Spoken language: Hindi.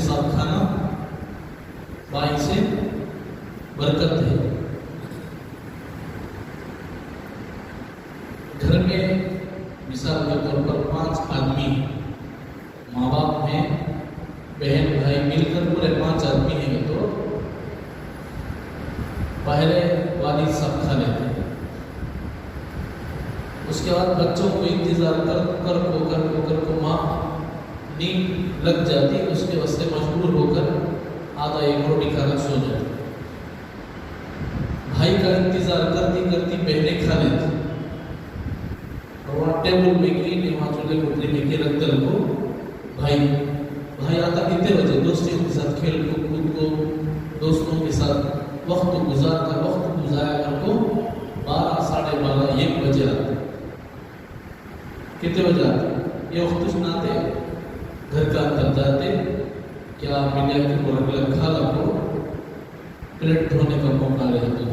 साथ खाना भाई से बरकत है। घर में मिसाल के तौर पर 5 आदमी, माँ बाप हैं, बहन भाई मिलकर पूरे 5 आदमी हैं, तो पहले वालिद साहब खा लेते हैं। उसके बाद बच्चों को इंतजार कर को माँ नींद लग जाती, उसके वास्ते मजबूर होकर आधा एक रोटी खाकर सो जाती। भाई का इंतजार करती करती बहनें खा लेती और वहाँ टेबल में गई, वहाँ चूल्हे पुतली में के रखते रखो। भाई आता कितने बजे? दोस्तों के साथ खेल कूद को, दोस्तों के साथ वक्त गुजारा कर को 12, साढ़े 12, 1 बजे आते। कितने बजे आते? ये वक्त सुनाते, घर का अंदर जाते, क्या मीडिया की को खा लो, प्लेट धोने का मौका ले तो